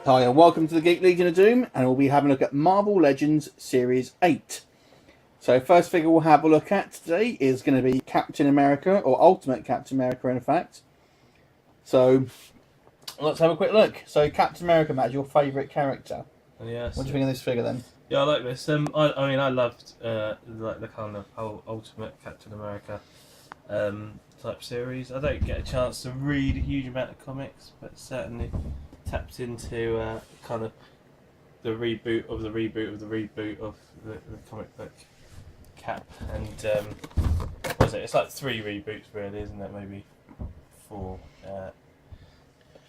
Hi and welcome to the Geek Legion of Doom, and we'll be having a look at Marvel Legends Series 8. So first figure we'll have a look at today is going to be Captain America, or Ultimate Captain America in fact. So let's have a quick look. So Captain America, Matt, is your favourite character. Yes. What do you think of this figure then? Yeah, I like this. I loved like the kind of whole Ultimate Captain America type series. I don't get a chance to read a huge amount of comics, but certainly tapped into kind of the reboot of the reboot of the reboot of the comic book Cap, and what is it? It's like 3 reboots, really, isn't it? Maybe 4.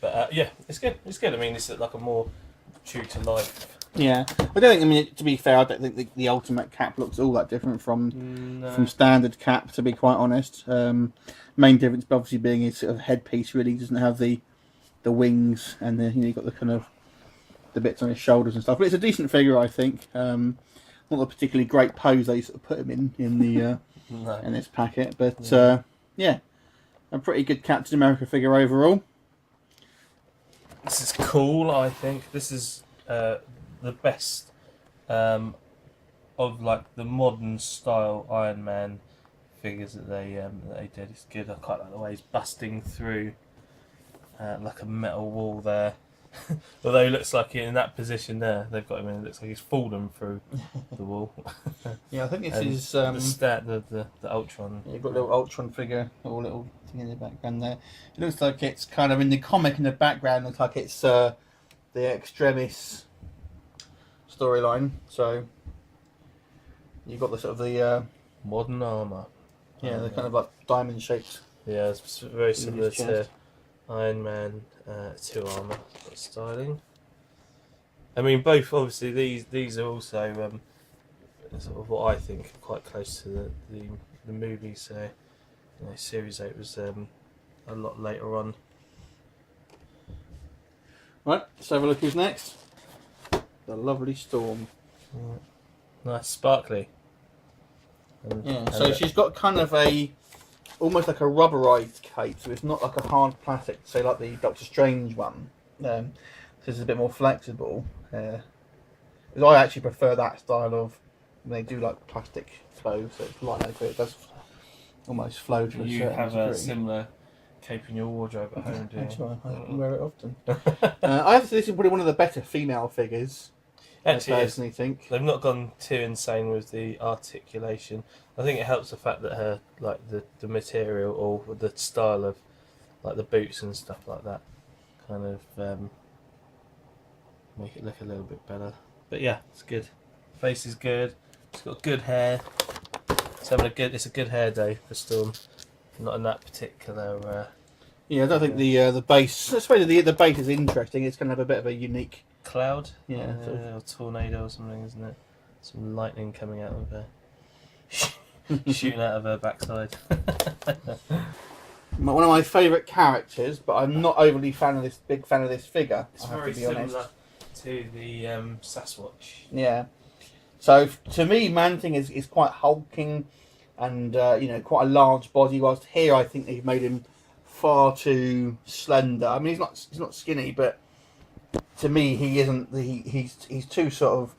But yeah, it's good. It's good. I mean, it's like a more true to life. Yeah, I don't think. I mean, to be fair, I don't think the Ultimate Cap looks all that different from standard Cap. To be quite honest, main difference obviously being his sort of headpiece. Really, he doesn't have the wings and the you've got the kind of the bits on his shoulders and stuff. But it's a decent figure, I think. Not a particularly great pose they sort of put him in the in this packet, but yeah, a pretty good Captain America figure overall. This is cool. I think this is the best of like the modern style Iron Man figures that they did. It's good. I quite like the way he's busting through like a metal wall there. Although he looks like in that position there, they've got him in. It looks like he's fallen through the wall. Yeah, I think this is the Ultron. You've got a little Ultron figure, a little thing in the background there. It looks like it's kind of in the comic in the background. Looks like it's the Extremis storyline. So you've got the sort of the modern armor. Yeah, they're kind of like diamond shaped. Yeah, it's very similar to Iron Man 2 armor styling. I mean, both obviously these are also sort of what I think are quite close to the movie. So Series 8 was a lot later on. Right, let's have a look who's next. The lovely Storm. Nice, sparkly. So she's got kind of almost like a rubberized cape, so it's not like a hard plastic, say like the Doctor Strange one. So this is a bit more flexible. Because I actually prefer that style of when they do like plastic clothes, so it's light like it does almost flow to a certain degree. You have a similar cape in your wardrobe at home, do you? I wear it often. I have to say this is probably one of the better female figures. Actually, I personally think they've not gone too insane with the articulation. I think it helps the fact that her the material or the style of like the boots and stuff like that kind of make it look a little bit better. But yeah, it's good. Face is good. It's got good hair. It's a good hair day for Storm. Not in that particular. Yeah, I don't think the base. I suppose the base is interesting. It's going to have a bit of a unique cloud. Yeah, or tornado or something, isn't it? Some lightning coming out of her, shooting out of her backside. One of my favourite characters, but I'm not overly big fan of this figure. It's very similar to the Sasquatch. Yeah. So to me, Man-Thing is quite hulking, and quite a large body. Whilst here, I think they've made him far too slender. I mean, he's not skinny, but to me, he isn't. He's too sort of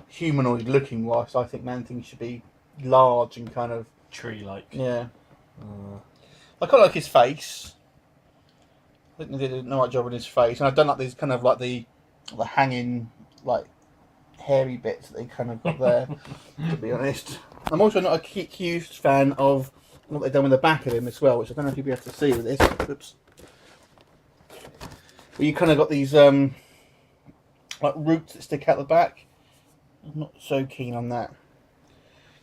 humanoid looking. Whilst I think Man-Thing should be large and kind of tree-like. Yeah. I quite like his face. I think they did a right job with his face, and I don't like these kind of like the hanging like hairy bits that they kind of got there. To be honest, I'm also not a huge fan of what they've done with the back of him as well, which I don't know if you'll be able to see with this. Oops. But you kind of got these like roots that stick out the back. I'm not so keen on that.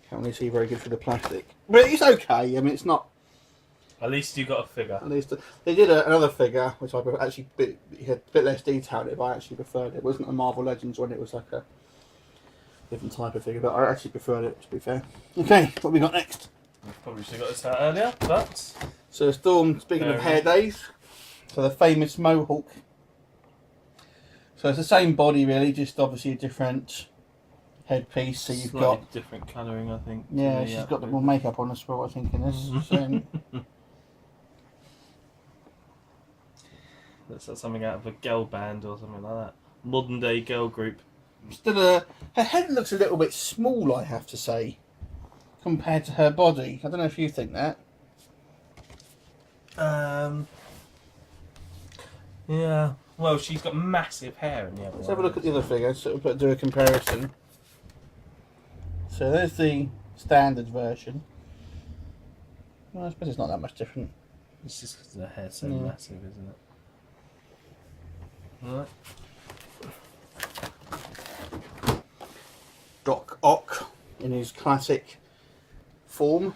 Can't really see very good for the plastic, but it's okay. I mean, it's not. At least you got a figure. At least they did another figure, which I actually had a bit less detail in it, but I actually preferred it. It wasn't a Marvel Legends one; it was like a different type of figure, but I actually preferred it. To be fair. Okay, what have we got next? We probably should have got this out earlier, but so Storm. Speaking of hair days, so the famous Mohawk. So it's the same body, really, just obviously a different headpiece. So you've got different colouring, I think. Yeah, she's got the more makeup on as well, I think, in this. So, Looks like something out of a girl band or something like that. modern day girl group. Still, her head looks a little bit small, I have to say, compared to her body. I don't know if you think that. Yeah. Well, she's got massive hair in the other one. Let's have a look at the other figure, sort of do a comparison. So there's the standard version. Well, I suppose it's not that much different. It's just because the hair's so massive, isn't it? Alright. Doc Ock in his classic form.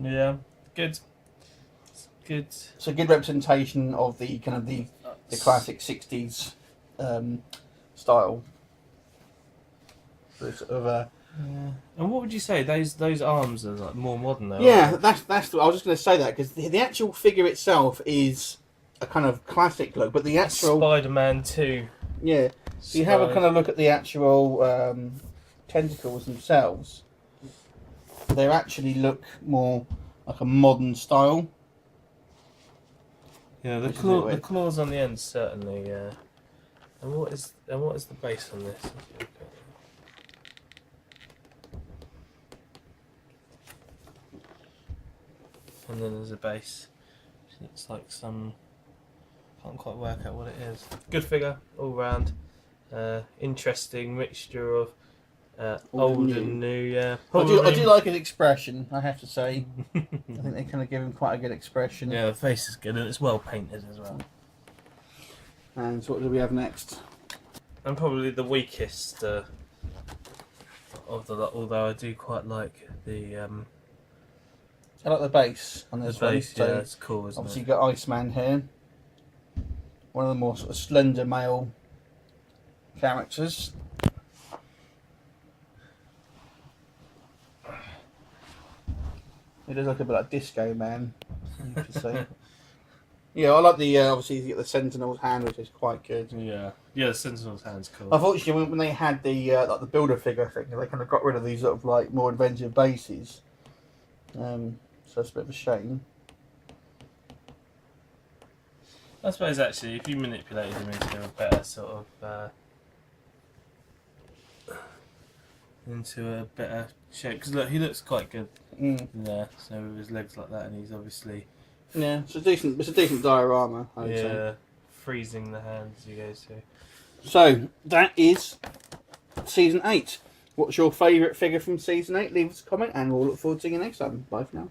Yeah. Good. Good. It's a good representation of the kind of the classic 60s style. So sort of yeah. And what would you say? Those arms are like more modern though. yeah, that's I was just going to say that because the actual figure itself is a kind of classic look, but the actual Spider-Man 2. yeah. So you have a kind of look at the actual tentacles themselves. They actually look more like a modern style. Yeah, the claws on the end certainly. Yeah. And what is the base on this? And then there's a base. It's like some. Can't quite work out what it is. Good figure all round. Interesting mixture of old and new. Yeah. I do like his expression. I have to say. I think they kind of give him quite a good expression. Yeah, the face is good and it's well painted as well. And so what do we have next? And probably the weakest of the lot. Although I do quite like the. I like the base on this one. Base, yeah, it's cool, isn't obviously it? You've got Iceman here. One of the more sort of slender male characters. He does look a bit like Disco Man, you could say. Yeah, I like the obviously you get the Sentinel's hand, which is quite good. Yeah, the Sentinel's hand's cool. Unfortunately, when they had the like the builder figure thing, they kind of got rid of these sort of like more inventive bases. So it's a bit of a shame. I suppose actually, if you manipulated him into a better sort of shape, because look, he looks quite good. Yeah, so with his legs like that, and he's obviously it's a decent diorama. I would say. Freezing the hands he goes to. So that is season 8. What's your favourite figure from season 8? Leave us a comment, and we'll look forward to seeing you next time. Bye for now.